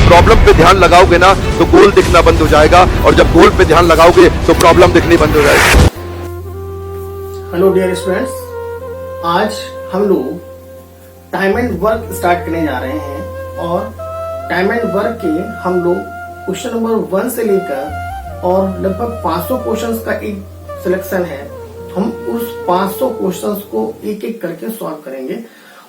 Problem पे ध्यान लगाओगे ना तो गोल दिखना बंद हो जाएगा, और जब गोल पे ध्यान लगाओगे तो प्रॉब्लम दिखनी बंद हो जाएगी। हेलो डियर स्टूडेंट्स, आज हम लोग टाइम एंड वर्क स्टार्ट करने जा रहे हैं और टाइम एंड वर्क के हम लोग क्वेश्चन नंबर 1 से लेकर और लगभग 500 क्वेश्चंस का एक सिलेक्शन है। हम उस 500 क्वेश्चंस को एक एक करके सॉल्व करेंगे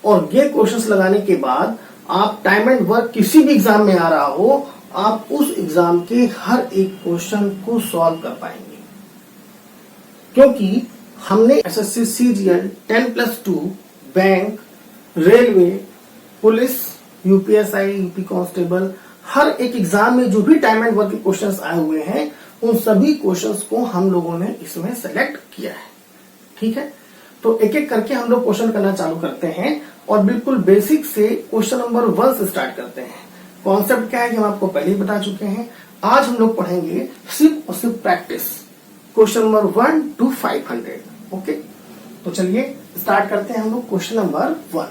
और ये क्वेश्चंस लगाने के बाद आप टाइम एंड वर्क किसी भी एग्जाम में आ रहा हो, आप उस एग्जाम के हर एक क्वेश्चन को सॉल्व कर पाएंगे, क्योंकि हमने SSC CGL 10+2 bank, railway, police, UPSI, UP constable, हर एक एग्जाम में जो भी टाइम एंड वर्क के क्वेश्चंस आए हुए हैं उन सभी क्वेश्चंस को हम लोगों ने इसमें सेलेक्ट किया है। ठीक है, तो एक एक करके हम लोग क्वेश्चन करना चालू करते हैं और बिल्कुल बेसिक से क्वेश्चन नंबर 1 से स्टार्ट करते हैं। कॉन्सेप्ट क्या है कि हम आपको पहले ही बता चुके हैं। आज हम लोग पढ़ेंगे सिर्फ और सिर्फ practice, question number 1 to 500। Okay, तो चलिए स्टार्ट करते हैं हम लोग क्वेश्चन नंबर 1।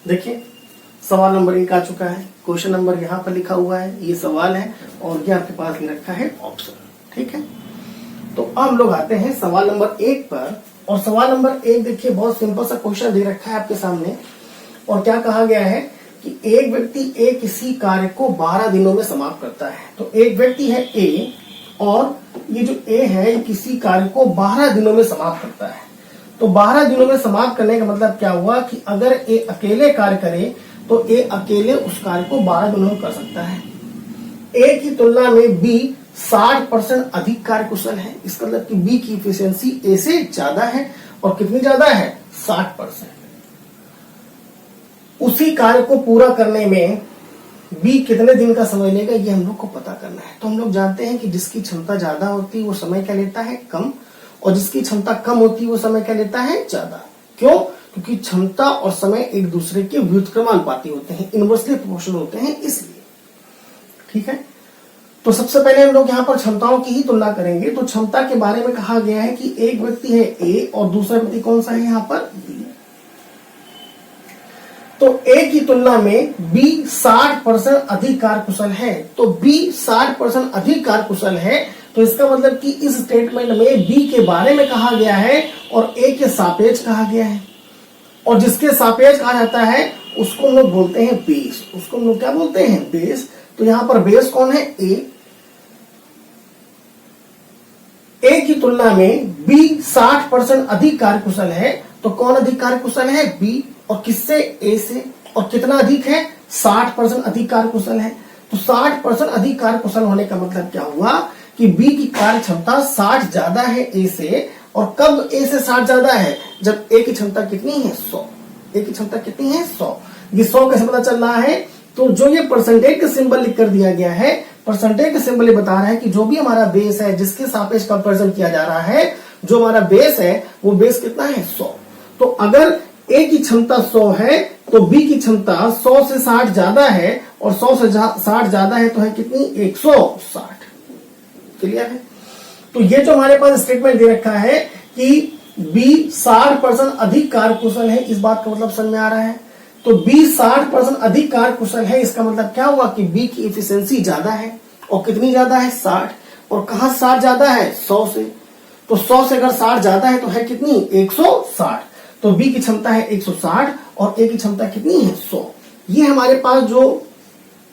देखिए, सवाल नंबर 1 आ चुका है। क्वेश्चन नंबर यहाँ पर लिखा हुआ है, ये सवाल है और ये आपके पास रखा है ऑप्शन। ठीक है, तो अब हम लोग आते हैं सवाल नंबर 1 पर। और सवाल नंबर 1 देखिए, बहुत सिंपल सा क्वेश्चन दे रखा है आपके सामने और क्या कहा गया है कि एक व्यक्ति ए किसी कार्य को 12 दिनों में समाप्त करता है। तो एक व्यक्ति है ए और ये जो ए है किसी कार्य को 12 दिनों में समाप्त करता है। तो 12 दिनों में समाप्त करने का मतलब क्या हुआ कि अगर ए अकेले कार्य करे तो ए अकेले उस कार्य को 12 दिनों में कर सकता है। ए की तुलना में बी 60% अधिक कार्यकुशल है। इसका मतलब कि बी की इफिशियंसी ए से ज्यादा है। और कितनी ज्यादा है? 60%। उसी कार्य को पूरा करने में बी कितने दिन का समय लेगा, ये हम लोग को पता करना है। तो हम लोग जानते हैं कि जिसकी क्षमता ज्यादा होती है वो समय क्या लेता है? कम। और जिसकी क्षमता कम होती है वो समय क्या लेता है? ज्यादा। क्यों? क्योंकि क्षमता और समय एक दूसरे के व्युत्क्रमानुपाती होते हैं, इनवर्सली प्रोपोर्शनल होते हैं, इसलिए। ठीक है, तो सबसे पहले हम लोग यहाँ पर क्षमताओं की ही तुलना करेंगे। तो क्षमता के बारे में कहा गया है कि एक व्यक्ति है ए और दूसरा व्यक्ति कौन सा है यहाँ पर? बी। तो ए की तुलना में बी 60% अधिक कार्यकुशल है। तो बी 60% अधिक कार्यकुशल है, तो इसका मतलब कि इस स्टेटमेंट में बी के बारे में कहा गया है और ए के सापेक्ष कहा गया है। और जिसके सापेक्ष कहा जाता है उसको हम लोग बोलते हैं बेस। उसको हम लोग क्या बोलते हैं? बेस। तो यहां पर बेस कौन है? ए की तुलना में बी 60% अधिक कार्यकुशल है। तो कौन अधिक कार्यकुशल है? बी। और किससे? ए से। और कितना अधिक है? 60% अधिक कार्यकुशल है। तो 60% अधिक कार्यकुशल होने का मतलब क्या हुआ कि बी की कार्य क्षमता 60 ज्यादा है ए से। और कब ए से 60 ज्यादा है? जब ए की क्षमता कितनी है? 100। ए की क्षमता कितनी है? 100। ये 100 कैसे पता चल रहा है? तो जो ये परसेंटेज का सिंबल लिख कर दिया गया है, परसेंटेज का सिंबल ये बता रहा है कि जो भी हमारा बेस है जिसके सापेक्ष कंपैरिजन किया जा रहा है, जो हमारा बेस है वो बेस कितना है? 100। तो अगर ए की क्षमता 100 है तो बी की क्षमता 100 से 60 ज्यादा है और 100 से 60 ज्यादा है तो है कितनी? 160। क्लियर है? तो ये जो हमारे पास स्टेटमेंट दे रखा है कि बी 60% अधिक कार्यकुशल है, इस बात का मतलब समझ में आ रहा है। तो बी 60% अधिक कार्यकुशल है, इसका मतलब क्या हुआ कि बी की एफिशिएंसी ज्यादा है। और कितनी ज्यादा है? 60। और कहां 60 ज्यादा है? 100 से। तो 100 से अगर 60 ज्यादा है तो है कितनी? 160। तो बी की क्षमता है 160 और ए की क्षमता कितनी है? 100। ये हमारे पास जो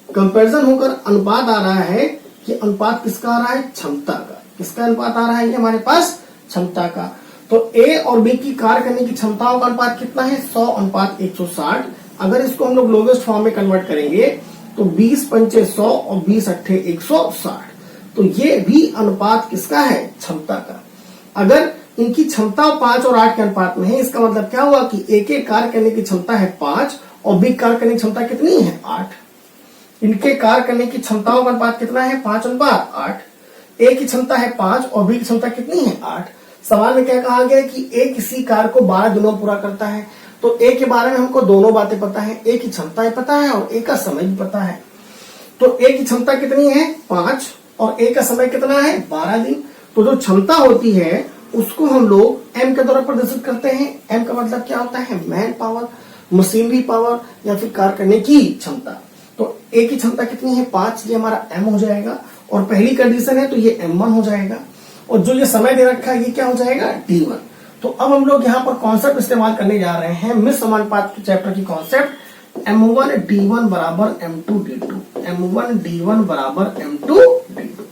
कंपैरिजन होकर अनुपात आ रहा है, ये अनुपात किसका आ रहा है? क्षमता का। किसका अनुपात आ रहा है? ये हमारे पास क्षमता का। तो ए और बी की कार्य करने की क्षमताओं का अनुपात कितना है? 100:160। अगर इसको हम लोग लोवेस्ट फॉर्म में कन्वर्ट करेंगे तो 20×5 100 और 20×8 160। तो ये भी अनुपात किसका है? क्षमता का। अगर इनकी क्षमता 5 और 8 के अनुपात में है, इसका मतलब क्या हुआ कि ए के कार्य करने की क्षमता है 5 और बी कार्य करने की क्षमता कितनी है? 8। इनके कार्य करने की क्षमताओं का अनुपात कितना है? 5:8। ए की क्षमता है 5 और बी की क्षमता कितनी है? 8। सवाल में क्या कहा गया कि ए किसी कार्य को 12 दिनों में पूरा करता है। तो ए के बारे में हमको दोनों बातें पता है, ए की क्षमता पता है और ए का समय भी पता है। तो ए की क्षमता कितनी है? 5 और ए का समय कितना है? 12 दिन। तो जो क्षमता होती है उसको हम लोग एम के द्वारा प्रदर्शित करते हैं। एम का मतलब क्या होता है? मैन पावर, मशीनरी पावर या फिर कार्य करने की क्षमता। तो ए की क्षमता कितनी है? 5, ये हमारा एम हो जाएगा। और पहली कंडीशन है तो ये M1 हो जाएगा। और जो ये समय दे रखा है ये क्या हो जाएगा? D1। तो अब हम लोग यहाँ पर कॉन्सेप्ट इस्तेमाल करने जा रहे हैं मिश्र समानुपात चैप्टर की कॉन्सेप्ट। M1 D1 बराबर M2 D2, M1 D1 बराबर M2 D2।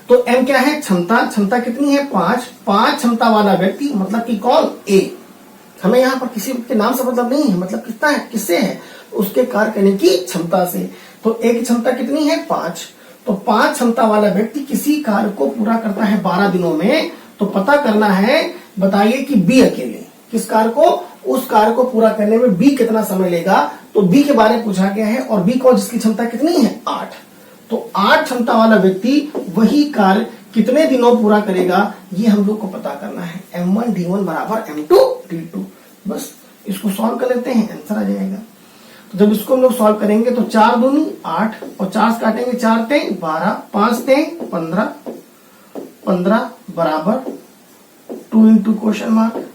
तो M क्या है? क्षमता। क्षमता कितनी है? 5। 5 क्षमता वाला व्यक्ति मतलब कि कौन? A। हमें यहाँ पर किसी के नाम से मतलब नहीं है, मतलब कितना है? किससे है? उसके कार्य करने की क्षमता से। तो A की क्षमता कितनी है? 5। तो 5 क्षमता वाला व्यक्ति किसी कार्य को पूरा करता है 12 दिनों में। तो पता करना है, बताइए कि B अकेले किस कार्य को, उस कार्य को पूरा करने में B कितना समय लेगा। तो B के बारे में पूछा गया है और B को जिसकी क्षमता कितनी है? 8। तो 8 क्षमता वाला व्यक्ति वही कार्य कितने दिनों पूरा करेगा, ये हम लोग को पता करना है। M1 D1 बराबर M2 D2। बस इसको सॉल्व कर लेते हैं, आंसर आ जाएगा। तो जब इसको हम लोग सॉल्व करेंगे तो 4 दूनी 8 और 4 से काटेंगे 4 तें 12, 5 तें 15, 15 बराबर 2 इंटू क्वेश्चन मार्क।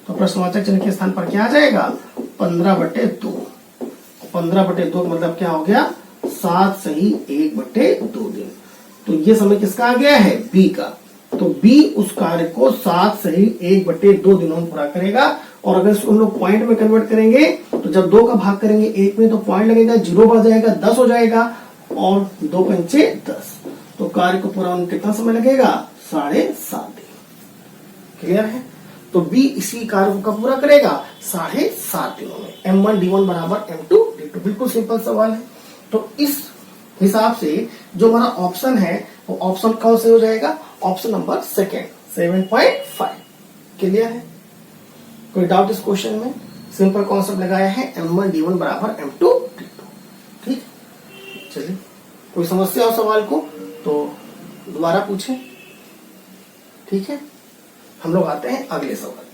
तो प्रश्नवाचक चिन्ह के स्थान पर क्या आ जाएगा? 15/2। 15/2 मतलब क्या हो गया? 7 सही 1/2 दिन। तो ये समय किसका आ गया है? B का। तो B उस कार्य को 7 सही 1/2 दिनों में पूरा करेगा। और अगर इसको हम लोग पॉइंट में कन्वर्ट करेंगे तो जब 2 का भाग करेंगे 1 में तो पॉइंट लगेगा, 0 बढ़ जाएगा, 10 हो जाएगा और 2 पंचे 10। तो कार्य को पूरा होने में कितना समय लगेगा? 7.5 दिन। क्लियर है? तो B इसी कार्य को कब पूरा करेगा? 7.5 दिनों में। M1 D1 बराबर M2 D2। बिल्कुल सिंपल सवाल है। तो इस हिसाब से जो हमारा ऑप्शन है वो ऑप्शन कौन से हो जाएगा? Option number second, 7.5। क्लियर है? कोई डाउट इस क्वेश्चन में? सिंपल कॉन्सेप्ट लगाया है M1 D1 बराबर M2 D2। ठीक, चलिए कोई समस्या हो सवाल को तो दोबारा पूछें। ठीक है, हम लोग आते हैं अगले सवाल।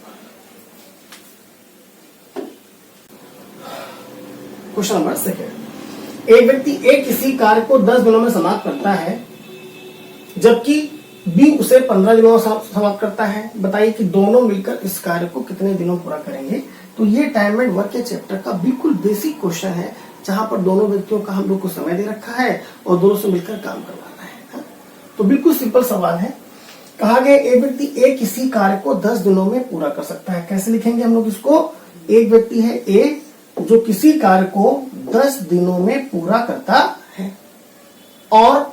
Question number second. एक व्यक्ति एक किसी कार्य को 10 दिनों में समाप्त करता है जबकि B उसे 15 दिनों में समाप्त करता है। बताइए कि दोनों मिलकर इस कार्य को कितने दिनों पूरा करेंगे। तो ये टाइम एंड वर्क के चैप्टर का बिल्कुल बेसिक क्वेश्चन है, जहां पर दोनों व्यक्तियों का हम लोग को समय दे रखा है और दोनों से मिलकर काम करवाना है। तो बिल्कुल सिंपल सवाल है। कहा गया एक व्यक्ति एक किसी कार्य को 10 दिनों में पूरा कर सकता है। कैसे लिखेंगे हम लोग इसको? एक व्यक्ति है A जो किसी कार्य को 10 दिनों में पूरा करता है और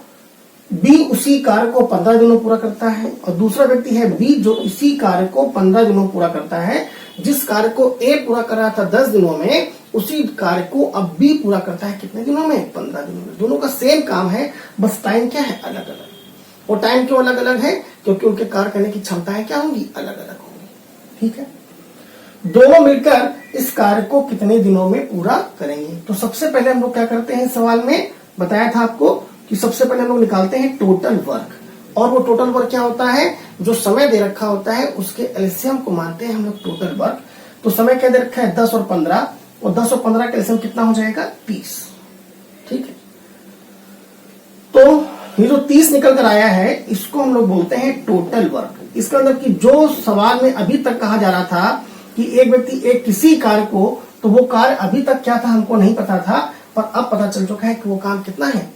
B उसी कार्य को 15 दिनों पूरा करता है। और दूसरा व्यक्ति है B जो इसी कार्य को 15 दिनों पूरा करता है। जिस कार्य को A पूरा कर रहा था 10 दिनों में, उसी कार्य को अब B पूरा करता है कितने दिनों में? 15 दिनों में। दोनों का सेम काम है, बस टाइम क्या है? अलग अलग। और टाइम क्यों अलग अलग है? क्योंकि उनके कार्य करने की क्षमताएं क्या होंगी? अलग अलग होंगी। ठीक है, दोनों मिलकर इस कार्य को कितने दिनों में पूरा करेंगे। तो सबसे पहले हम लोग क्या करते हैं, सवाल में बताया था आपको कि सबसे पहले हम लोग निकालते हैं टोटल वर्क। और वो टोटल वर्क क्या होता है? जो समय दे रखा होता है उसके एलसीएम को मानते हैं हम लोग टोटल वर्क। तो समय क्या दे रखा है? 10 और 15, और 10 और 15 का एलसीएम कितना हो जाएगा? 30। ठीक है, तो ये जो 30 निकल कर आया है इसको हम लोग बोलते हैं टोटल वर्क। इसका मतलब कि जो सवाल में अभी तक कहा जा रहा था कि एक व्यक्ति एक किसी कार्य को, तो वो कार्य अभी तक क्या था हमको नहीं पता था, पर अब पता चल चुका है कि वो काम कितना है?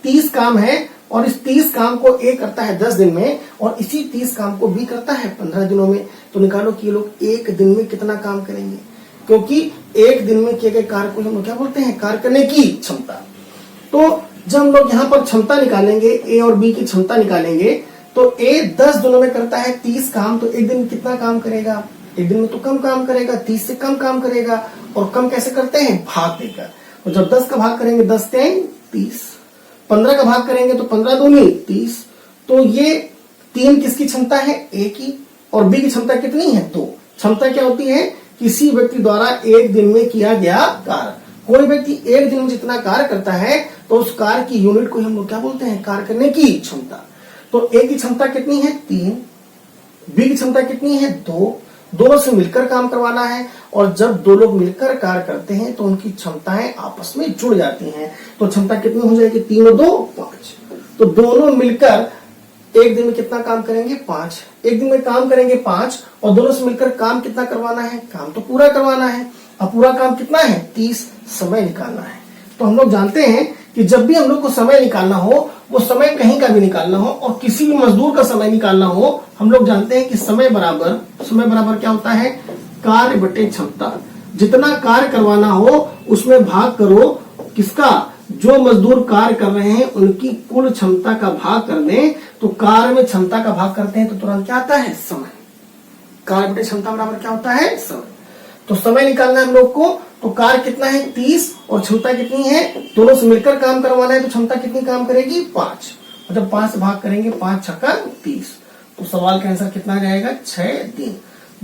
30 काम है। और इस 30 काम को A करता है 10 दिन में और इसी 30 काम को B करता है 15 दिनों में। तो निकालो कि ये लोग एक दिन में कितना काम करेंगे, क्योंकि एक दिन में किए गए कार्य को हम लोग क्या बोलते हैं? कार्य करने की क्षमता। तो जब हम लोग यहाँ पर क्षमता निकालेंगे, A और B की क्षमता निकालेंगे, तो A 10 दिनों में करता है 30 काम, तो एक दिन में कितना काम करेगा? एक दिन में तो कम काम करेगा, 30 से कम काम करेगा। और कम कैसे करते हैं? भाग देकर। और जब 10 का भाग करेंगे 10 से 30, 15 का भाग करेंगे तो 15 दूनी 30। तो ये 3 किसकी क्षमता है? A की। और B की क्षमता कितनी है? 2। क्षमता क्या होती है? किसी व्यक्ति द्वारा एक दिन में किया गया कार्य। कोई व्यक्ति एक दिन में जितना कार्य करता है तो उस कार्य की यूनिट को हम लोग क्या बोलते हैं? कार्य करने की क्षमता। तो A की क्षमता कितनी है? 3। B की क्षमता कितनी है? 2। दोनों से मिलकर काम करवाना है। और जब दो लोग मिलकर कार्य करते हैं तो उनकी क्षमताएं आपस में जुड़ जाती हैं। तो क्षमता कितनी हो जाएगी? 3 और 2 5। तो दोनों मिलकर एक दिन में कितना काम करेंगे 5, एक दिन में काम करेंगे 5 और दोनों से मिलकर काम कितना करवाना है, काम तो पूरा करवाना है। अब पूरा काम कितना है 30, समय निकालना है। तो हम लोग जानते हैं कि जब भी हम लोग को समय निकालना हो, वो समय कहीं का भी निकालना हो और किसी भी मजदूर का समय निकालना हो, हम लोग जानते हैं कि समय बराबर क्या होता है, कार्य बटे क्षमता। जितना कार्य करवाना हो उसमें भाग करो किसका, जो मजदूर कार्य कर रहे हैं उनकी कुल क्षमता का भाग कर दें, तो कार्य में क्षमता का भाग करते हैं तो तुरंत क्या आता है, समय। कार्य बटे क्षमता बराबर क्या होता है, समय। तो समय निकालना है हम लोग को, तो कार्य कितना है 30 और क्षमता कितनी है, दोनों से मिलकर काम करवाना है, तो क्षमता कितनी काम करेगी 5, और जब 5 से भाग करेंगे 5 छक्का 30, तो सवाल का आंसर कितना जाएगा 6 दिन।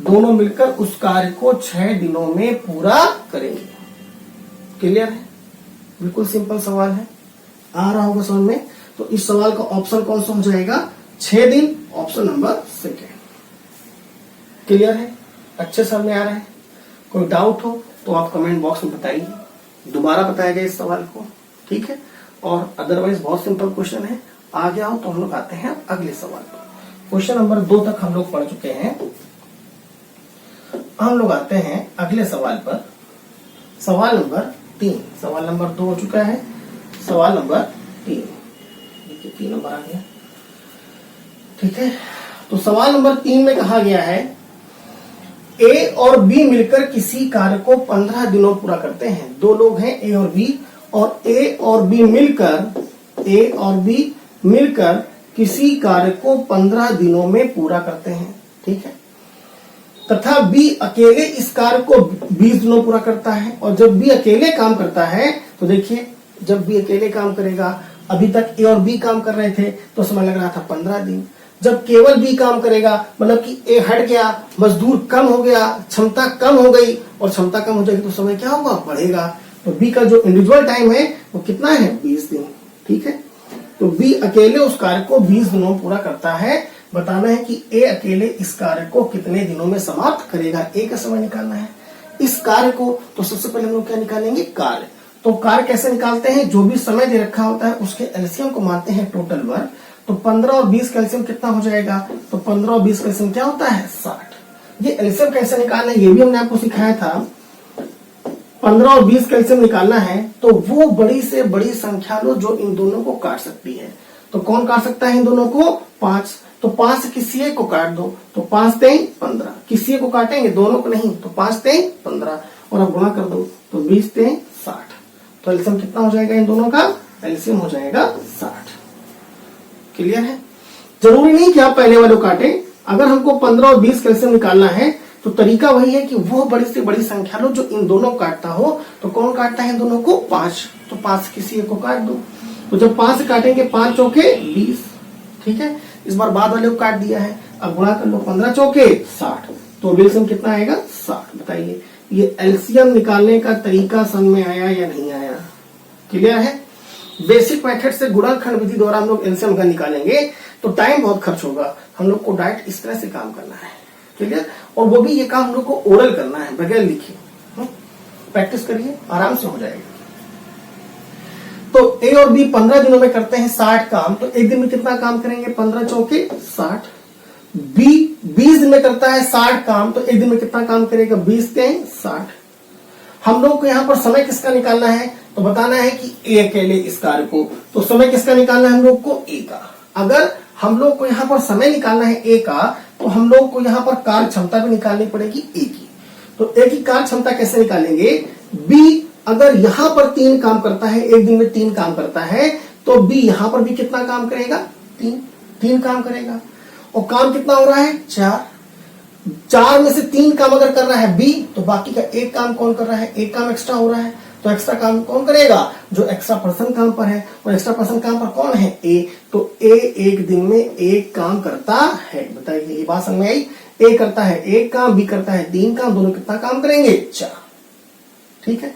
दोनों मिलकर उस कार्य को 6 दिनों में पूरा करेंगे। क्लियर है, बिल्कुल सिंपल सवाल है, आ रहा होगा समझ में। तो इस सवाल का ऑप्शन कौन सा हो जाएगा, 6 दिन, ऑप्शन नंबर 2। क्लियर है, अच्छे समझ में आ रहा है। कोई डाउट हो तो आप कमेंट बॉक्स में बताइए, दोबारा बताया जाए इस सवाल को, ठीक है। और अदरवाइज बहुत सिंपल क्वेश्चन है। आ गया हो तो हम लोग आते हैं अगले सवाल पर। क्वेश्चन नंबर 2 तक हम लोग पढ़ चुके हैं, हम लोग आते हैं अगले सवाल पर। सवाल नंबर 3, सवाल नंबर 2 हो चुका है, सवाल नंबर 3, देखिए 3 नंबर आ गया, ठीक है। तो सवाल नंबर 3 में कहा गया है ए और बी मिलकर किसी कार्य को 15 दिनों पूरा करते हैं। दो लोग हैं ए और बी, और ए और बी मिलकर किसी कार्य को 15 दिनों में पूरा करते हैं, ठीक है। तथा बी अकेले इस कार्य को 20 दिनों पूरा करता है। और जब बी अकेले काम करता है तो देखिए, जब बी अकेले काम करेगा, अभी तक ए और बी काम कर रहे थे तो समय लग रहा था 15 दिन। जब केवल बी काम करेगा, मतलब कि ए हट गया, मजदूर कम हो गया, क्षमता कम हो गई, और क्षमता कम हो जाएगी तो समय क्या होगा, बढ़ेगा। तो बी का जो इंडिविजुअल टाइम है वो कितना है, 20 दिन, ठीक है। तो बी अकेले उस कार्य को 20 दिनों पूरा करता है। बताना है कि ए अकेले इस कार्य को कितने दिनों में समाप्त करेगा, ए का समय निकालना है इस कार्य को। तो सबसे पहले हम लोग क्या निकालेंगे, कार्य। तो कार्य कैसे निकालते हैं, जो भी समय दे रखा होता है उसके एलसीएम को मानते हैं टोटल वर्क। तो 15 और 20 का एलसीएम कितना हो जाएगा, तो 15 और 20 का एलसीएम क्या होता है, 60। ये एलसीएम कैसे निकालना है ये भी हमने आपको सिखाया था। 15 और 20 का एलसीएम निकालना है तो वो बड़ी से बड़ी संख्या लो जो इन दोनों को काट सकती है। तो कौन काट सकता है इन दोनों को, 5। तो 5 से किसी एक को काट दो, तो 5 3 15, किसी एक को काटेंगे, दोनों को नहीं, तो 5 3 15, और अब गुणा कर दो तो 20 3 60। तो एलसीएम कितना हो जाएगा इन दोनों का, एलसीएम हो जाएगा 60। क्लियर है, जरूरी नहीं कि आप पहले वाले काटें। अगर हमको 15 और 20 का एलसीएम निकालना है तो तरीका वही है कि वो बड़ी से बड़ी संख्या लो जो इन दोनों को काटता हो। तो कौन काटता है इन दोनों को, 5। तो 5 से किसी एक को काट दो, तो जब 5 से काटेंगे 5 चौके 20, ठीक है। इस बार बाद वाले को काट दिया है, अब गुणा कर लो, 15 चौके 60, तो एलसीएम कितना आएगा 60। बताइए ये एलसीएम निकालने का तरीका समझ में आया या नहीं आया, क्लियर है। बेसिक मेथड से गुणनखंड विधि द्वारा हम लोग एलसीएम का निकालेंगे तो टाइम बहुत खर्च होगा, हम लोग को डायरेक्ट इस तरह से काम करना है, क्लियर। और वो भी ये काम हम लोग को ओरल करना है, बगैर लिखे। प्रैक्टिस करिए, आराम से हो जाएगा। तो ए और बी 15 दिनों में करते हैं 60 काम, तो एक दिन में कितना काम करेंगे, 15 चौके 60। बी 20 दिन में करता है 60 काम, तो एक दिन में कितना काम करेगा, 20 3 60। हम लोग को यहाँ पर समय किसका निकालना है, तो बताना है कि ए अकेले इस कार्य को, तो समय किसका निकालना है हम लोग को, ए का। अगर हम लोग को यहाँ पर समय निकालना है ए का, तो हम लोग को यहाँ पर कार्य क्षमता भी निकालनी पड़ेगी ए की। तो ए की कार्य क्षमता कैसे निकालेंगे, बी अगर यहाँ पर 3 काम करता है, एक दिन में 3 काम करता है, तो बी यहाँ पर भी कितना काम करेगा, 3 काम करेगा। और काम कितना हो रहा है, 4 में से 3 काम अगर कर रहा है बी, तो बाकी का 1 काम कौन कर रहा है, 1 काम एक्स्ट्रा हो रहा है। तो एक्स्ट्रा काम कौन करेगा, जो एक्स्ट्रा पर्सन काम पर है, और एक्स्ट्रा पर्सन काम पर कौन है, ए। तो ए एक दिन में 1 काम करता है। बताइए ये बात समझ में आई, ए करता है 1 काम, बी करता है 3 काम, दोनों कितना काम करेंगे, 4, ठीक है।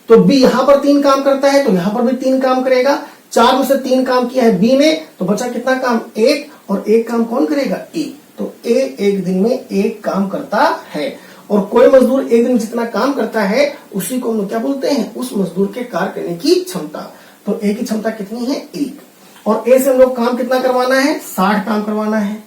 तो बी यहां पर 3 काम करता है तो यहां पर भी 3 काम करेगा। 4 में से 3 काम किया है बी ने, तो बचा कितना काम, 1, और 1 काम कौन करेगा, ए। तो ए एक दिन में 1 काम करता है। और कोई मजदूर एक दिन में जितना काम करता है उसी को हम लोग क्या बोलते हैं, उस मजदूर के कार्य करने की क्षमता। तो ए की क्षमता कितनी है, 1। और ए से हम लोग काम कितना करवाना है, 60 काम करवाना है।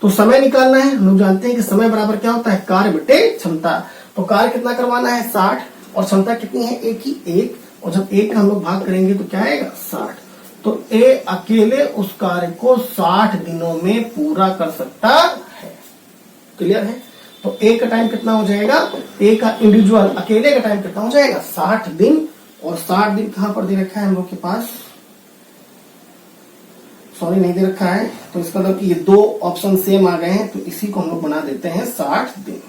तो समय निकालना है, हम लोग जानते हैं कि समय बराबर क्या होता है, कार्य बटे क्षमता। तो कार्य कितना करवाना है, 60, और क्षमता कितनी है, एक ही, एक, और जब एक का हम लोग भाग करेंगे तो क्या आएगा, 60। तो ए अकेले उस कार्य को 60 दिनों में पूरा कर सकता है। क्लियर है? तो ए का टाइम कितना हो जाएगा, ए का इंडिविजुअल अकेले का टाइम कितना हो जाएगा, 60 दिन। और 60 दिन कहां पर दे रखा है हम लोग के पास, सॉरी नहीं दे रखा है, तो इसका मतलब कि ये दो ऑप्शन सेम आ गए हैं, तो इसी को हम लोग बना देते हैं 60 दिन।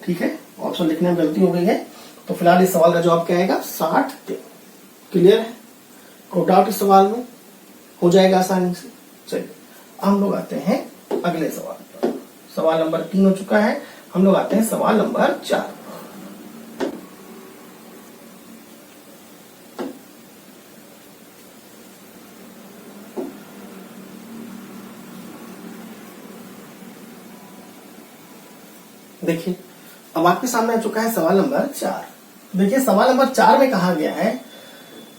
ठीक है, ऑप्शन लिखने में गलती हो गई है, तो फिलहाल इस सवाल का जवाब क्या आएगा, 60 दिन। क्लियर है? कोई डाउट इस सवाल में, हो जाएगा आसानी से। चलिए हम लोग आते हैं अगले सवाल पर। सवाल नंबर 3 हो चुका है, हम लोग आते हैं सवाल नंबर 4। देखिए अब आपके सामने आ चुका है सवाल नंबर 4। देखिए सवाल नंबर 4 में कहा गया है,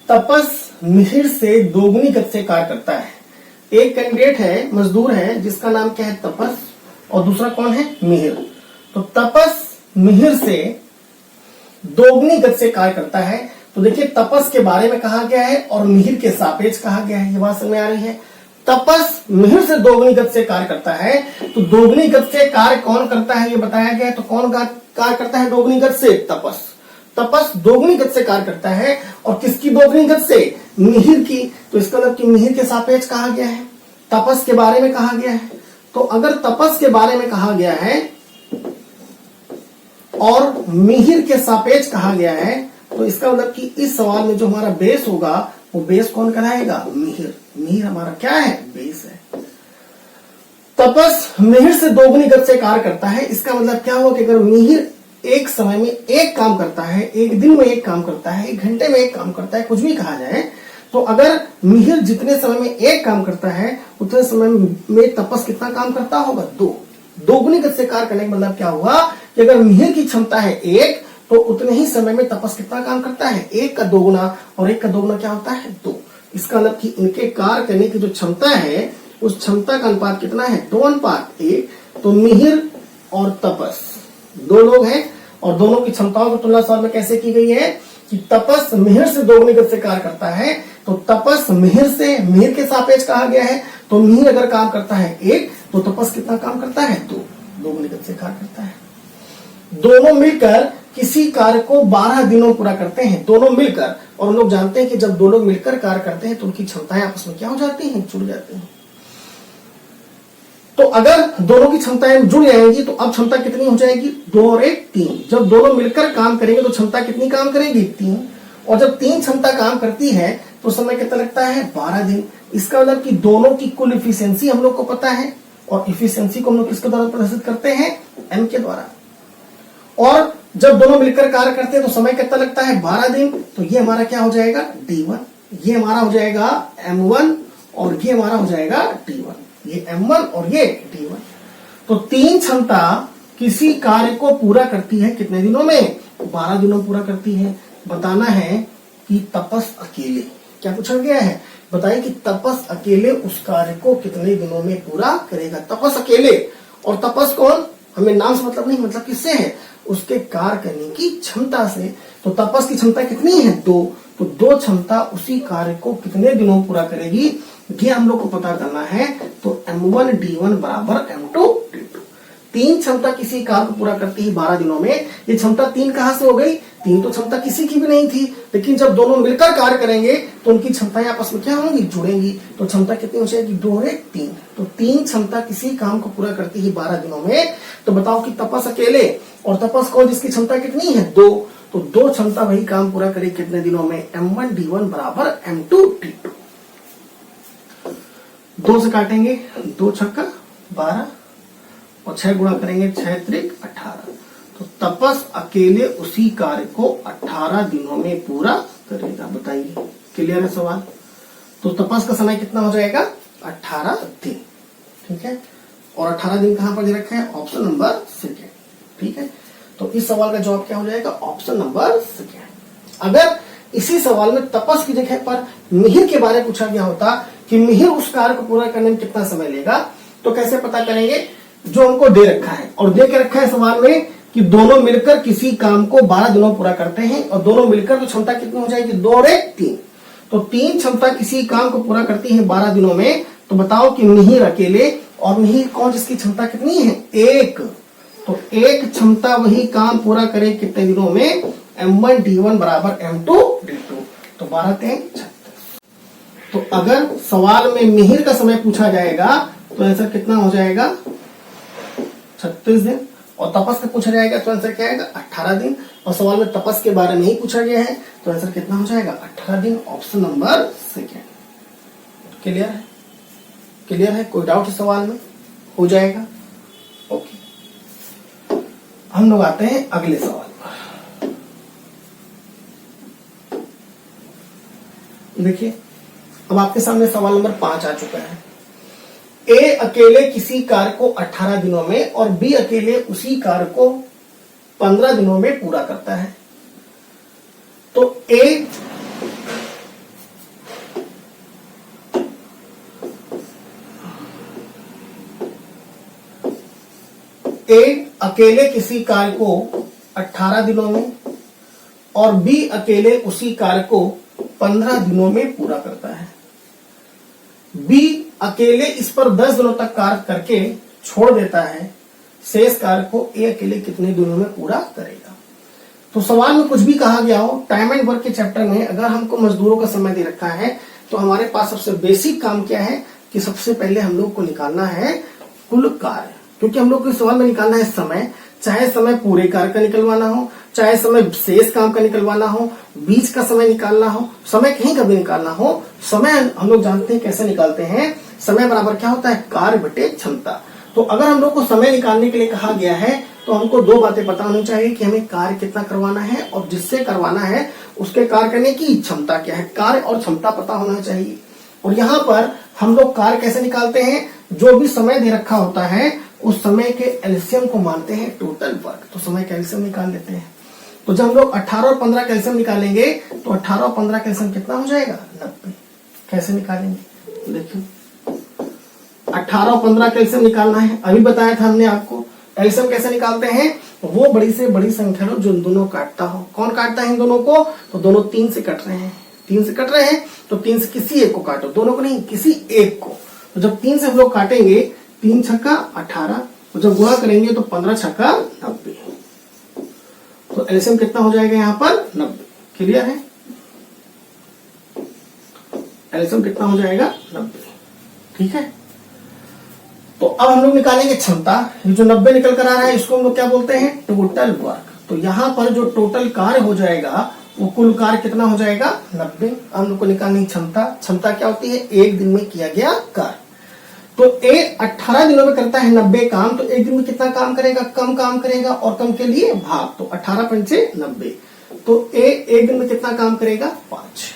तपस मिहिर से दोगुनी गति से कार्य करता है। एक कैंडिडेट है, मजदूर है, जिसका नाम क्या है, तपस, और दूसरा कौन है, मिहिर। तो तपस मिहिर से दोगुनी गति से कार्य करता है। तो देखिए तपस के बारे में कहा गया है और मिहिर के सापेक्ष कहा गया है, ये बात समझ में आ रही है। तपस मिहिर से दोगुनी गति से कार्य करता है, तो दोगुनी गति से कार्य कौन करता है ये बताया गया है। तो कौन कार्य करता है दोगुनी गति से, तपस। तपस दोगुनी गति से कार्य करता है, और किसकी दोगुनी गति से, मिहिर की। तो इसका मतलब कि मिहिर के सापेक्ष कहा गया है, तपस के बारे में कहा गया है। तो अगर तपस के बारे में कहा गया है और मिहिर के सापेक्ष कहा गया है, तो इसका मतलब कि इस सवाल में जो हमारा बेस होगा, वो बेस कौन कराएगा, मिहिर। मिहिर हमारा क्या है, बेस है। तपस मिहिर से दोगुनी गति से कार्य करता है, इसका मतलब क्या हुआ कि अगर मिहिर एक समय में एक काम करता है, एक दिन में एक काम करता है, एक घंटे में एक काम करता है, कुछ भी कहा जाए, तो अगर मिहिर जितने समय में एक काम करता है, उतने समय में तपस कितना काम करता होगा, 2। दोगुनी गति से कार्य करने का मतलब क्या हुआ कि अगर मिहिर की क्षमता है 1, तो उतने ही समय में तपस कितना काम करता है, 1 का दोगुना, और 1 का दोगुना क्या होता है, 2। इसका मतलब कि इनके कार्य करने की जो क्षमता है, उस क्षमता का अनुपात कितना है, 2:1। तो मिहिर और तपस दो लोग हैं, और दोनों की क्षमताओं की तुलना सवाल में कैसे की गई है कि तपस मिहिर से दोगुनी गति से कार्य करता है, तो तपस मिहिर के सापेक्ष कहा गया है। तो मिहिर अगर काम करता है 1, तो तपस कितना काम करता है, 2, दोगुनी गति से कार्य करता है। दोनों मिलकर किसी कार्य को 12 दिनों पूरा करते हैं, दोनों मिलकर। और हम लोग जानते हैं कि जब दो लोग मिलकर कार्य करते हैं तो उनकी क्षमताएं आपस में क्या हो जाती हैं, जुड़ जाती हैं। तो अगर दोनों की क्षमताएं जुड़ जाएंगी तो अब क्षमता कितनी हो जाएगी, 2 और 1 3। जब दोनों मिलकर काम करेंगे तो क्षमता कितनी काम करेगी, 3। और जब 3 क्षमता काम करती है तो समय कितना लगता है, 12 दिन। इसका मतलब कि दोनों की कुल इफिशियंसी हम लोग को पता है, और इफिशियंसी को हम लोग किसके द्वारा प्रदर्शित करते हैं, एम के द्वारा। और जब दोनों मिलकर कार्य करते हैं तो समय कितना लगता है, 12 दिन। तो ये हमारा क्या हो जाएगा, D1, ये हमारा हो जाएगा M1, और ये हमारा हो जाएगा D1। ये M1 और ये D1। तो 3 क्षमता किसी कार्य को पूरा करती है कितने दिनों में, 12 दिनों पूरा करती है। बताना है कि तपस अकेले, क्या पूछा गया है, बताइए कि तपस अकेले उस कार्य को कितने दिनों में पूरा करेगा। तपस अकेले, और तपस कौन, हमें नाम से मतलब नहीं, मतलब किससे है, उसके कार्य करने की क्षमता से। तो तपस की क्षमता कितनी है, 2। तो 2 क्षमता उसी कार्य को कितने दिनों पूरा करेगी, ये हम लोग को पता करना है। तो M1 D1 बराबर M2 D2। 3 क्षमता किसी कार्य को पूरा करती है 12 दिनों में। ये क्षमता 3 कहां से हो गई, 3 तो क्षमता किसी की भी नहीं थी, लेकिन जब दोनों मिलकर कार्य करेंगे तो उनकी क्षमताएं आपस में क्या होंगी, जुड़ेंगी। तो क्षमता कितनी हो जाएगी, 2 और 1 3। तो 3 क्षमता किसी काम को पूरा करती है 12 दिनों में। तो बताओ कि तपस अकेले, और तपस को जिसकी क्षमता कितनी है, 2। तो 2 क्षमता वही काम पूरा करे कितने दिनों में, M1 D1 बराबर M2 D2। 2 से काटेंगे, 2 छक्का 12, और 6 गुणा करेंगे, 6 त्रिक 18। तो तपस अकेले उसी कार्य को 18 दिनों में पूरा करेगा। बताइए, क्लियर है सवाल। तो तपस का समय कितना हो जाएगा, 18 दिन। ठीक है, और 18 दिन कहां पर दे रखा है, ऑप्शन नंबर 2। ठीक है, तो इस सवाल का जवाब क्या हो जाएगा, ऑप्शन नंबर 2। अगर इसी सवाल में तपस की जगह पर मिहिर के बारे में पूछा गया होता कि मिहिर उस कार्य को पूरा करने में कितना समय लेगा, तो कैसे पता करेंगे? जो हमको दे रखा है, और दे के रखा है सवाल में कि दोनों मिलकर किसी काम को 12 दिनों में पूरा करते हैं, और दोनों मिलकर तो क्षमता कितनी हो जाएगी? 2 और 1 3। तो 3 क्षमता किसी काम को पूरा करती है 12 दिनों में। तो बताओ कि मिहिर अकेले, और मिहिर कौन जिसकी क्षमता कितनी है? 1। तो 1 क्षमता वही काम पूरा करे कितने दिनों में? M1 D1 बराबर M2 D2। तो 12 3 36। तो अगर सवाल में मिहिर का समय पूछा जाएगा तो आंसर कितना हो जाएगा? 36 दिन। और तपस का पूछा जाएगा तो आंसर क्या आएगा? 18 दिन। और सवाल में तपस के बारे में ही पूछा गया है तो आंसर कितना हो जाएगा? 18 दिन। Option number second. क्लियर है? क्लियर है? कोई डाउट इस सवाल में? हो जाएगा। ओके, हम लोग आते हैं अगले सवाल पर। देखिए, अब आपके सामने सवाल नंबर 5 आ चुका है। ए अकेले किसी कार्य को 18 दिनों में और बी अकेले उसी कार्य को 15 दिनों में पूरा करता है। तो ए अकेले किसी कार्य को 18 दिनों में और बी अकेले उसी कार्य को 15 दिनों में पूरा करता है। बी अकेले इस पर 10 दिनों तक कार्य करके छोड़ देता है। शेष कार्य को ए अकेले कितने दिनों में पूरा करेगा? तो सवाल में कुछ भी कहा गया हो, टाइम एंड वर्क के चैप्टर में अगर हमको मजदूरों का समय दे रखा है तो हमारे पास सबसे बेसिक काम क्या है कि सबसे पहले हम लोग को निकालना है कुल कार्य। क्योंकि हम लोग को इस सवाल में निकालना है समय, चाहे समय पूरे कार्य का निकलवाना हो, चाहे समय शेष काम का निकलवाना हो, बीच का समय निकालना हो, समय कहीं का भी निकालना हो। समय हम लोग जानते हैं कैसे निकालते हैं। समय बराबर क्या होता है? कार्य बटे क्षमता। तो अगर हम लोग को समय निकालने के लिए कहा गया है तो हमको 2 बातें पता होनी चाहिए कि हमें कार्य कितना करवाना है और जिससे करवाना है उसके कार्य करने की क्षमता क्या है। कार्य और क्षमता पता होना चाहिए। और यहाँ पर हम लोग कार्य कैसे निकालते हैं? जो भी समय दे रखा होता है उस समय के एलसीएम को मानते हैं टोटल वर्क। तो समय का एलसीएम निकाल लेते हैं। तो जब हम लोग 18 और 15 का एलसीएम निकालेंगे तो 18 और 15 का एलसीएम कितना हो जाएगा? 90। कैसे निकालेंगे? देखिए, 18 और 15 का एलसीएम निकालना है। अभी बताया था हमने आपको। एलसीएम कैसे निकालते हैं? वो बड़ी से बड़ी संख्या लो जो दोनों काटता हो। कौन काटता है इन दोनों को? तो दोनों 3 से कट रहे हैं। 3 से कट रहे हैं तो 3 से किसी एक को काटो, दोनों को नहीं, किसी एक को। तो जब 3 से हम लोग काटेंगे, 3 छक्का 18, तो जब गुणा करेंगे तो 15 छक्का 90। तो एलसीएम कितना हो जाएगा यहाँ पर? 90। क्लियर है? एलसीएम कितना हो जाएगा? 90। ठीक है। तो अब हम लोग निकालेंगे क्षमता। ये जो 90 निकल कर आ रहा है इसको हम लोग क्या बोलते हैं? Total work. तो यहाँ पर जो टोटल कार्य हो जाएगा वो कुल कार्य कितना हो जाएगा? 90। हम लोग को निकालनी क्षमता। क्षमता क्या होती है? 1 दिन में किया गया कार्य। तो ए 18 दिनों में करता है 90 काम, तो 1 दिन में कितना काम करेगा? कम काम करेगा, और कम के लिए भाग। तो 18 पंचे 90। तो ए 1 दिन में कितना काम करेगा? 5।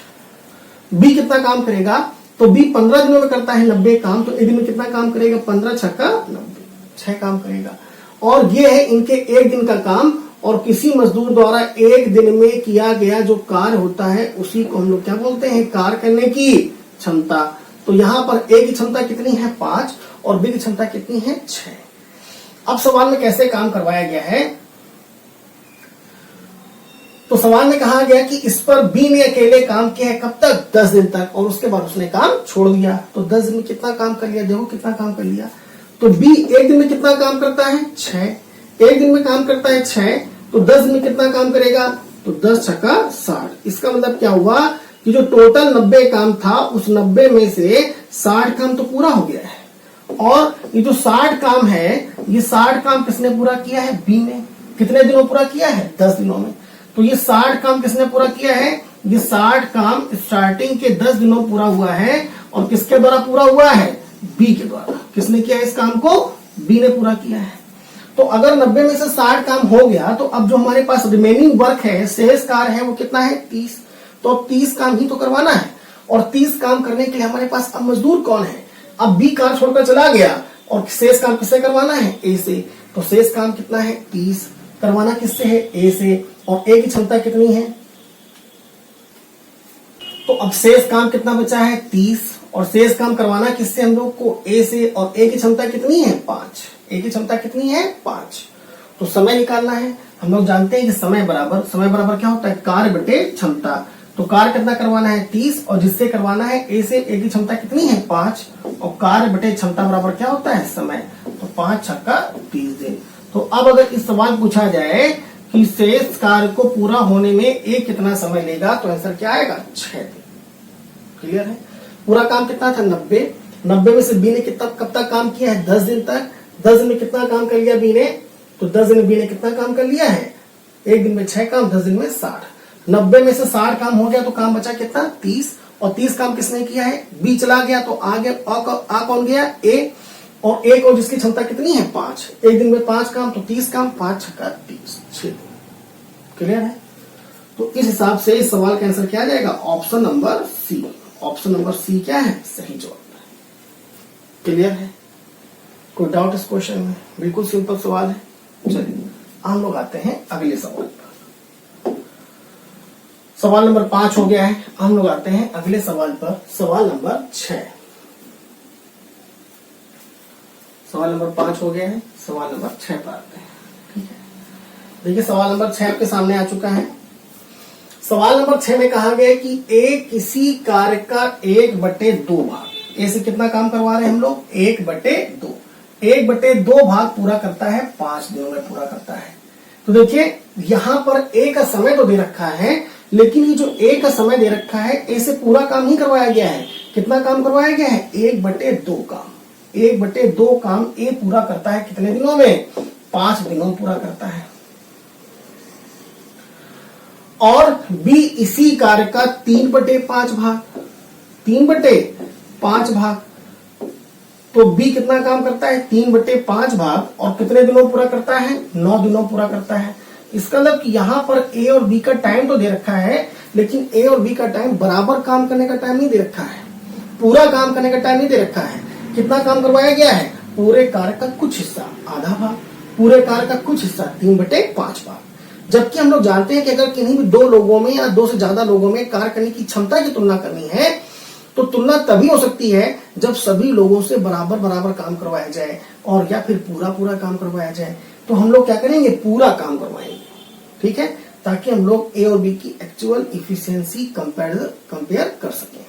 बी कितना काम करेगा? तो बी 15 दिनों में करता है 90 काम, तो 1 दिन में कितना काम करेगा? 15 छक्का 90, 6 काम करेगा। और ये है इनके 1 दिन का काम। और किसी मजदूर द्वारा 1 दिन में किया गया जो कार्य होता है उसी को हम लोग क्या बोलते हैं? कार्य करने की क्षमता। तो यहाँ पर ए की क्षमता कितनी है? 5, और बी की क्षमता कितनी है? 6। अब सवाल में कैसे काम करवाया गया है? तो सवाल में कहा गया कि इस पर बी ने अकेले काम किया है। कब तक? 10 दिन तक। और उसके बाद उसने काम छोड़ दिया। तो 10 दिन में कितना काम कर लिया? देखो कितना काम कर लिया। तो बी 1 दिन में कितना काम करता है? 6। 1 दिन में काम करता है 6, तो 10 दिन में कितना काम करेगा? तो 10 छक्का 60। इसका मतलब क्या हुआ कि जो टोटल 90 काम था उस 90 में से 60 काम तो पूरा हो गया है। और ये जो 60 काम है, ये 60 काम किसने पूरा किया है? बी ने। कितने दिनों पूरा किया है? 10 दिनों में। तो ये 60 काम किसने पूरा किया है? ये 60 काम स्टार्टिंग के 10 दिनों पूरा हुआ है। और किसके द्वारा पूरा हुआ है? बी के द्वारा। किसने किया है इस काम को? बी ने पूरा किया है। तो अगर 90 में से 60 काम हो गया तो अब जो हमारे पास रिमेनिंग वर्क है, शेष कार्य है, वो कितना है? 30। तो अब 30 काम ही तो करवाना है। और 30 काम करने के लिए हमारे पास अब मजदूर कौन है? अब बी कार्य छोड़कर चला गया और शेष काम किससे करवाना है? ए से। तो शेष काम कितना है? 30। करवाना किससे है? ए से। और ए की क्षमता कितनी है? तो अब शेष काम कितना बचा है 30, और शेष काम करवाना किससे हम लोग को ए से, और ए की क्षमता कितनी है 5, ए की क्षमता कितनी है 5। तो समय निकालना है। हम लोग जानते हैं कि समय बराबर क्या होता है कार्य बटे क्षमता। तो कार्य कितना करवाना है 30, और जिससे करवाना है ए से, ए की क्षमता कितनी है 5, और कार्य बटे क्षमता बराबर क्या होता है समय। तो 5 छक्का 30 दिन। तो अब अगर इस सवाल पूछा जाए कि शेष कार्य को पूरा होने में ए कितना समय लेगा, तो आंसर क्या आएगा 6 दिन। क्लियर है। पूरा काम कितना था 90 में से बी ने कितना कब तक काम किया है 10 दिन तक। 10 दिन में कितना काम कर लिया बी ने, तो 10 दिन में बी ने कितना काम कर लिया है, एक दिन में 6 काम, 10 दिन में 60। 90 में से 60 काम हो गया तो काम बचा कितना 30, और 30 काम किसने किया है बी चला गया, तो आगे आ कौन गया ए, और एक और जिसकी क्षमता कितनी है 5, एक दिन में 5 काम, तो 30 काम, 5 छक्का 30, 6 दिन। क्लियर है। तो इस हिसाब से इस सवाल का आंसर क्या आ जाएगा option number C. Option number C क्या है सही जवाब। क्लियर है। कोई डाउट इस क्वेश्चन में? बिल्कुल सिंपल सवाल है। चलिए हम लोग आते हैं अगले सवाल पर। सवाल नंबर 5 हो गया है। हम लोग आते हैं अगले सवाल पर, सवाल नंबर 6। सवाल नंबर 5 हो गया है, सवाल नंबर 6 पर आते हैं। ठीक है। देखिए सवाल नंबर 6 आपके सामने आ चुका है। सवाल नंबर 6 में कहा गया कि ए किसी कार्य का 1/2 भाग, ए से कितना काम करवा रहे हैं हम लोग 1/2, 1/2 भाग पूरा करता है 5 दिनों में पूरा करता है। तो देखिए यहां पर ए का समय तो दे रखा है, लेकिन ये जो ए का समय दे रखा है ए से पूरा काम नहीं करवाया गया है। कितना काम करवाया गया है 1/2 काम। 1/2 काम ए पूरा करता है कितने दिनों में 5 दिनों में पूरा करता है। और बी इसी कार्य का 3/5 भाग, 3/5 भाग। तो बी कितना काम करता है 3/5 भाग, और कितने दिनों में पूरा करता है 9 दिनों में पूरा करता है। इसका मतलब कि यहां पर ए और बी का टाइम तो दे रखा है, लेकिन ए और बी का टाइम बराबर काम करने का टाइम नहीं दे रखा है, पूरा काम करने का टाइम नहीं दे रखा है। कितना काम करवाया गया है पूरे कार्य का कुछ हिस्सा, आधा भाग, पूरे कार्य का कुछ हिस्सा 3/5 भाग। जबकि हम लोग जानते हैं कि अगर किन्हीं भी 2 लोगों में या 2 से ज्यादा लोगों में कार्य करने की क्षमता की तुलना करनी है, तो तुलना तभी हो सकती है जब सभी लोगों से बराबर बराबर काम करवाया जाए, और या फिर पूरा पूरा काम करवाया जाए। तो हम लोग क्या करेंगे पूरा काम करवाएंगे। ठीक है, ताकि हम लोग ए और बी की एक्चुअल इफिशियंसी कंपेयर कर सकें।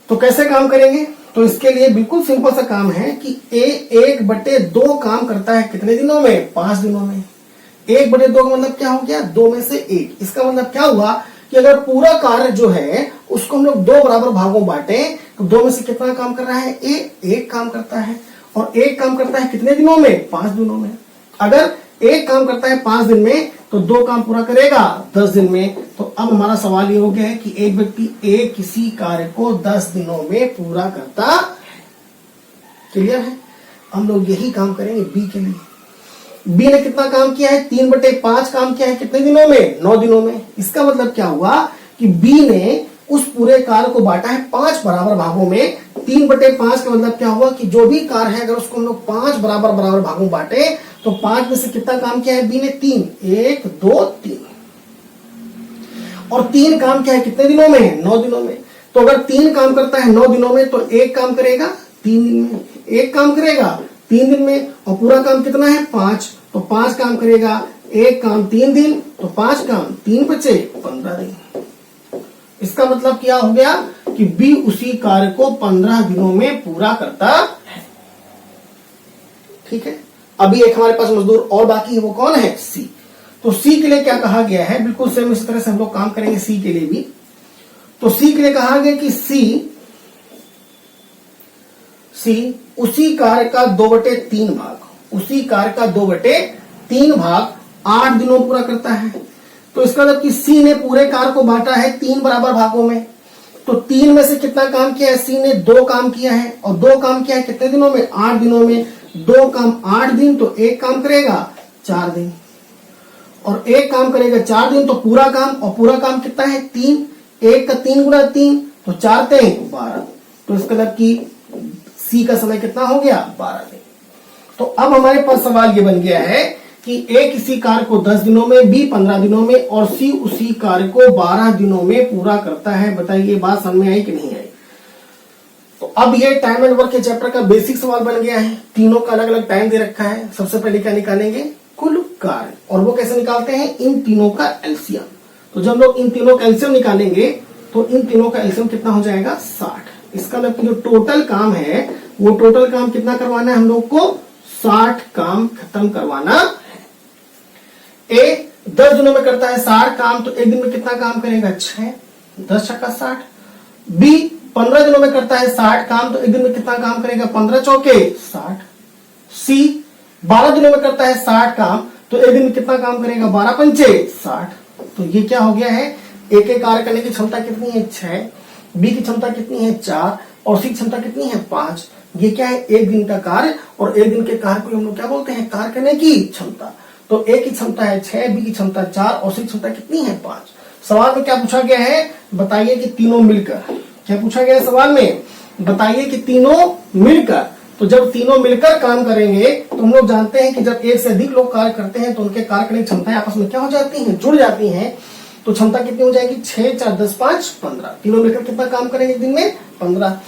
तो कैसे काम करेंगे, तो इसके लिए बिल्कुल सिंपल सा काम है कि ए 1/2 काम करता है कितने दिनों में 5 दिनों में। 1/2 का मतलब क्या हो गया 2 में से 1। इसका मतलब क्या हुआ कि अगर पूरा कार्य जो है उसको हम लोग 2 बराबर भागों बांटे, तो 2 में से कितना काम कर रहा है ए 1 काम करता है, और 1 काम करता है कितने दिनों में 5 दिनों में। अगर 1 काम करता है 5 दिन में, तो 2 काम पूरा करेगा 10 दिन में। तो अब हमारा सवाल ये हो गया है कि एक व्यक्ति ए किसी कार्य को 10 दिनों में पूरा करता है। क्लियर है। हम लोग यही काम करेंगे बी के लिए। बी ने कितना काम किया है 3/5 काम किया है कितने दिनों में 9 दिनों में। इसका मतलब क्या हुआ कि बी ने उस पूरे कार्य को बांटा है 5 बराबर भागों में। 3/5 का मतलब क्या हुआ कि जो भी कार्य है अगर उसको हम लोग 5 बराबर बराबर भागों बांटे, तो 5 में से कितना काम किया है बी ने 3, 1 2 3, और 3 काम किया है कितने दिनों में 9 दिनों में। तो अगर 3 काम करता है 9 दिनों में, तो 1 काम करेगा 3 दिन में, 1 काम करेगा 3 दिन में, और पूरा काम कितना है 5, तो 5 काम करेगा, 1 काम 3 दिन, तो 5 काम 3 बचे 15 दिन। इसका मतलब क्या हो गया कि बी उसी कार्य को 15 दिनों में पूरा करता है। ठीक है। अभी एक हमारे पास मजदूर और बाकी है, वो कौन है सी। तो सी के लिए क्या कहा गया है, बिल्कुल सेम इस तरह से हम लोग काम करेंगे सी के लिए भी। तो सी के लिए कहा गया कि सी उसी कार्य का 2/3 भाग, उसी कार्य का 2/3 भाग 8 दिनों पूरा करता है। तो इसका मतलब कि सी ने पूरे कार्य को बांटा है 3 बराबर भागों में। तो 3 में से कितना काम किया है सी ने 2 काम किया है, और 2 काम किया है कितने दिनों में 8 दिनों में। 2 काम 8 दिन, तो 1 काम करेगा 4 दिन, और 1 काम करेगा 4 दिन, तो पूरा काम, और पूरा काम कितना है 3, 1 का 3 गुना 3, तो 4 3 12। तो इसका मतलब कि सी का समय कितना हो गया 12 दिन। तो अब हमारे पास सवाल ये बन गया है कि ए किसी कार्य को 10 दिनों में, बी 15 दिनों में और सी उसी कार्य को 12 दिनों में पूरा करता है। बताइए बात समझ में आई कि नहीं आई? तो अब ये टाइम एंड वर्क के चैप्टर का बेसिक सवाल बन गया है। तीनों का अलग अलग टाइम दे रखा है। सबसे पहले क्या निकालेंगे? कुल कार्य। और वो कैसे निकालते हैं? इन तीनों का एलसीएम। तो जब लोग इन तीनों का एलसीएम निकालेंगे तो इन तीनों का एलसीएम कितना हो जाएगा? 60। इसका मतलब जो टोटल काम है वो टोटल काम कितना करवाना है हम लोग को? 60 काम खत्म करवाना है। ए 10 दिनों में करता है 60 काम, तो एक दिन में कितना काम करेगा? 6। 10 छक्का 60। बी 15 दिनों में करता है 60 काम, तो एक दिन में कितना काम करेगा? 15 चौके 60। सी 12 दिनों में करता है 60 काम, तो एक दिन में कितना काम करेगा? 12 पंचे 60। तो ये क्या हो गया है? एक एक कार्य करने की क्षमता कितनी है? 6। बी की क्षमता कितनी है? 4। और सी की क्षमता कितनी है? 5। ये क्या है? एक दिन का कार्य, और एक दिन के कार्य को हम लोग क्या बोलते हैं? कार्य करने की क्षमता। तो ए की क्षमता है 6, बी की क्षमता 4 और सी की क्षमता कितनी है? 5। सवाल में क्या पूछा गया है? बताइए कि तीनों मिलकर, क्या पूछा गया है सवाल में? बताइए कि तीनों मिलकर। तो जब तीनों मिलकर काम करेंगे तो हम लोग जानते हैं कि जब एक से अधिक लोग कार्य करते हैं तो उनके कार्य करने की क्षमताएं आपस में क्या हो जाती हैं? जुड़ जाती हैं। तो क्षमता कितनी हो जाएगी? 6 4 10 5 15। तीनों मिलकर कितना काम करेंगे एक दिन में? 15।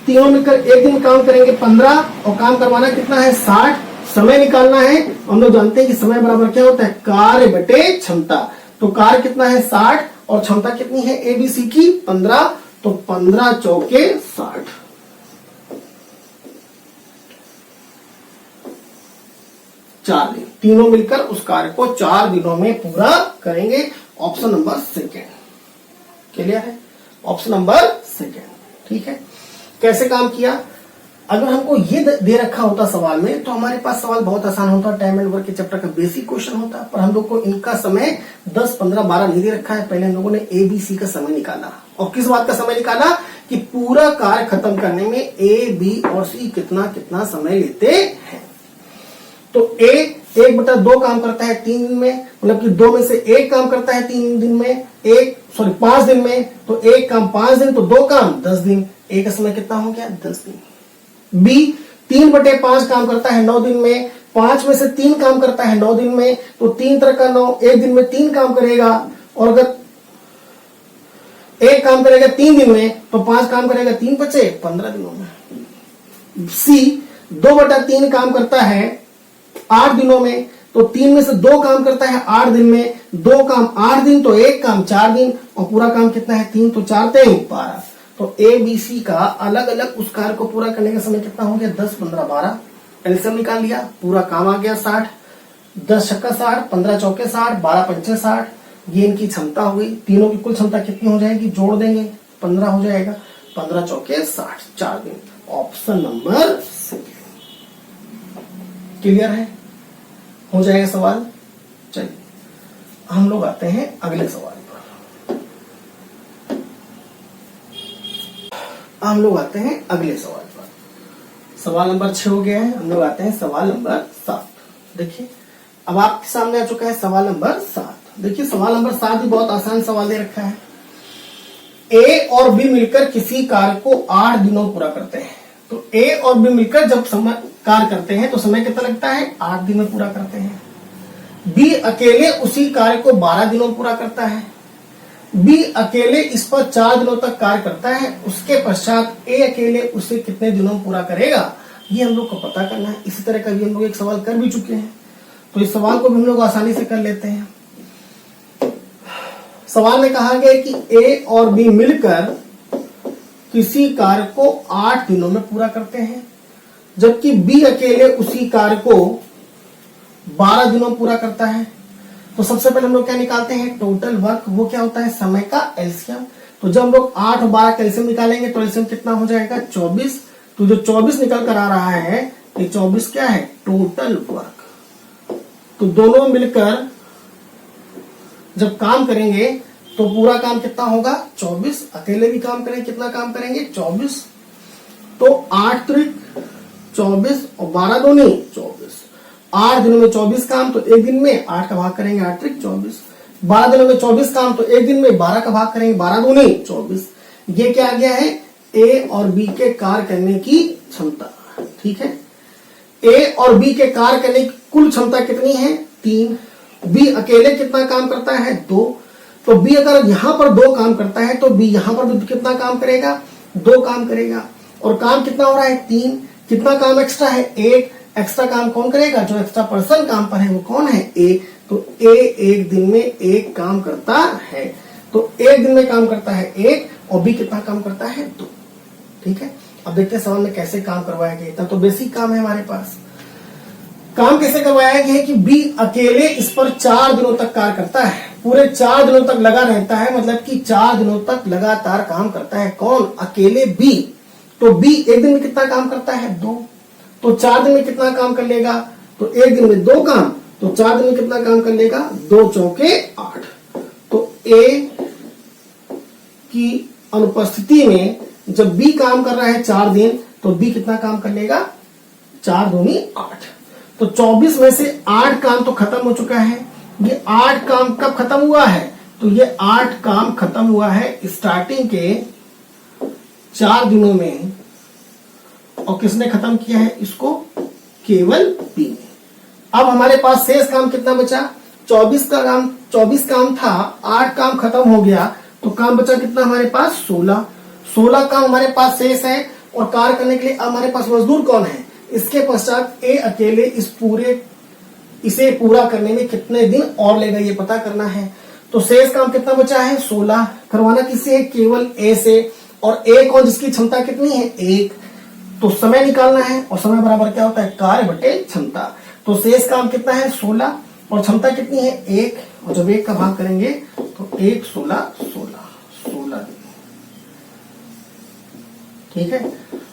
तीनों मिलकर एक दिन काम करेंगे 15, और काम करवाना कितना है? 60। समय निकालना है। हम लोग जानते हैं कि समय बराबर क्या होता है? कार्य बटे क्षमता। तो कार्य कितना है? 60 और क्षमता कितनी है एबीसी की? 15। तो 15 चौके 60। चार दिन। तीनों मिलकर उस कार्य को 4 दिनों में पूरा करेंगे। ऑप्शन नंबर सेकेंड क्लियर है? Option number second. ठीक है। कैसे काम किया? अगर हमको ये दे रखा होता सवाल में तो हमारे पास सवाल बहुत आसान होता। टाइम एंड वर्क के चैप्टर का बेसिक क्वेश्चन होता, पर हम लोग को इनका समय 10 15 12 नहीं दे रखा है। पहले हम लोगों ने ए बी सी का समय निकाला। और किस बात का समय निकाला? कि पूरा कार्य खत्म करने में ए बी और सी कितना कितना समय लेते हैं। तो ए 1/2 काम करता है 3 दिन में, मतलब कि 2 में से 1 काम करता है 3 दिन में, 5 दिन में। तो 1 काम 5 दिन, तो 2 काम 10 दिन। ए का समय कितना हो गया? 10 दिन। बी 3/5 काम करता है 9 दिन में, 5 में से 3 काम करता है 9 दिन में। तो 3 3 का 9, एक दिन में 3 काम करेगा। और अगर 1 काम करेगा 3 दिन में तो 5 काम करेगा, 3 बचे 15 दिनों में। सी 2/3 काम करता है 8 दिनों में, तो 3 में से 2 काम करता है 8 दिन में। 2 काम 8 दिन, तो 1 काम 4 दिन, और पूरा काम कितना है? 3, तो 4 3 12। तो ए बी सी का अलग अलग उस कार्य को पूरा करने का समय कितना हो गया? 10 15 12। एलसीएम निकाल लिया, पूरा काम आ गया 60। 10 छक्का 60, 15 चौके 60, 12 पंचे 60। ये इनकी क्षमता हुई। तीनों की कुल क्षमता कितनी हो जाएगी? जोड़ देंगे 15 हो जाएगा। 15 चौके 60, 4 दिन। ऑप्शन नंबर क्लियर है? हो जाएगा सवाल। चलिए हम लोग आते हैं अगले सवाल पर। हम लोग आते हैं अगले सवाल पर। सवाल नंबर 6 हो गया है। हम लोग आते हैं सवाल नंबर 7। देखिए अब आपके सामने आ चुका है सवाल नंबर 7। देखिए सवाल नंबर 7 भी बहुत आसान सवाल दे रखा है। ए और बी मिलकर किसी कार्य को 8 दिनों पूरा करते हैं। तो ए और बी मिलकर जब कार्य करते हैं तो समय कितना लगता है? 8 दिन में पूरा करते हैं। बी अकेले उसी कार्य को 12 दिनों में पूरा करता है। बी अकेले इस पर 4 दिनों तक कार्य करता है। उसके पश्चात ए अकेले उसे कितने दिनों में पूरा करेगा? ये हम लोग को पता करना है। इसी तरह का भी हम लोग एक सवाल कर भी चुके हैं, तो इस सवाल को भी हम लोग आसानी से कर लेते हैं। सवाल में कहा गया कि ए और बी मिलकर किसी कार्य को 8 दिनों में पूरा करते हैं, जबकि बी अकेले उसी कार्य को 12 दिनों में पूरा करता है। तो सबसे पहले हम लोग क्या निकालते हैं? Total work. वो क्या होता है? समय का एलसीएम। तो जब हम लोग 8 और 12 का एलसीएम निकालेंगे तो एलसीएम कितना हो जाएगा? 24। तो जो 24 निकल कर आ रहा है, ये 24 क्या है? Total work. तो दोनों मिलकर जब काम करेंगे तो पूरा काम कितना होगा? 24। अकेले भी काम करेंगे, कितना काम करेंगे? 24। तो 8 त्रिक 24 और 12 दूनी 24। 8 दिनों में 24 काम, तो एक दिन में 8 का भाग करेंगे, 8 त्रिक 24। 12 दिनों में 24 काम, तो एक दिन में 12 का भाग करेंगे, 12 दूनी 24। ये क्या आ गया है? ए और बी के कार्य करने की क्षमता। ठीक है। ए और बी के कार्य करने की कुल क्षमता कितनी है? 3। बी अकेले कितना काम करता है 2। तो बी अगर यहां पर 2 काम करता है तो बी यहां पर भी कितना काम करेगा 2 काम करेगा। और काम कितना हो रहा है 3। कितना काम एक्स्ट्रा है 1। एक्स्ट्रा काम कौन करेगा, जो एक्स्ट्रा पर्सन काम पर है वो कौन है ए। तो ए एक दिन में 1 काम करता है। तो एक दिन में काम करता है 1 और बी कितना काम करता है 2। ठीक है, अब देखते हैं सवाल में कैसे काम करवाया गया। इतना तो बेसिक काम है हमारे पास। काम कैसे करवाया गया है कि बी अकेले इस पर 4 दिनों तक कार्य करता है, पूरे 4 दिनों तक लगा रहता है, मतलब कि 4 दिनों तक लगातार काम करता है। कौन, अकेले बी। तो बी एक दिन में कितना काम करता है 2। तो 4 दिन में कितना काम कर लेगा, तो एक दिन में 2 काम, तो 4 दिन में कितना काम कर लेगा 2 चौके 8। तो ए की अनुपस्थिति में जब बी काम कर रहा है 4 दिन, तो बी कितना काम कर लेगा 4 दूनी 8। तो 24 में से 8 काम तो खत्म हो चुका है। ये 8 काम कब खत्म हुआ है, तो ये 8 काम खत्म हुआ है स्टार्टिंग के 4 दिनों में। और किसने खत्म किया है इसको, केवल बी ने। अब हमारे पास शेष काम कितना बचा, 24 काम था, 8 काम खत्म हो गया, तो काम बचा कितना हमारे पास 16 काम हमारे पास शेष है। और कार्य करने के लिए अब हमारे पास मजदूर कौन है, इसके पश्चात ए अकेले इसे पूरा करने में कितने दिन और लेगा ये पता करना है। तो शेष काम कितना बचा है 16। करवाना किससे है, केवल ए से। और ए कौन, जिसकी क्षमता कितनी है 1। तो समय निकालना है, और समय बराबर क्या होता है कार्य बटे क्षमता। तो शेष काम कितना है 16 और क्षमता कितनी है 1। और जब 1 का भाग करेंगे तो 1 16 दिन। ठीक है,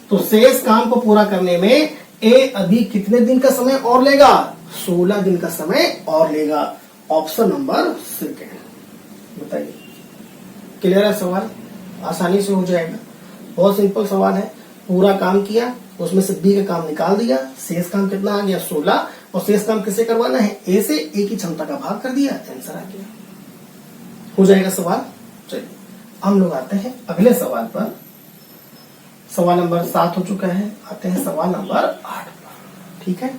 तो शेष काम को पूरा करने में ए अभी कितने दिन का समय और लेगा, 16 दिन का समय और लेगा। Option number second. बताइए, क्लियर है सवाल, आसानी से हो जाएगा। बहुत सिंपल सवाल है। पूरा काम किया, उसमें से बी का काम निकाल दिया, शेष काम कितना आ गया 16। और शेष काम किसे करवाना है, ए से। ए की क्षमता का भाग कर दिया, आंसर आ गया। हो जाएगा सवाल। चलिए हम लोग आते हैं अगले सवाल पर। सवाल नंबर 7 हो चुका है, आते हैं सवाल नंबर 8 पर। ठीक है।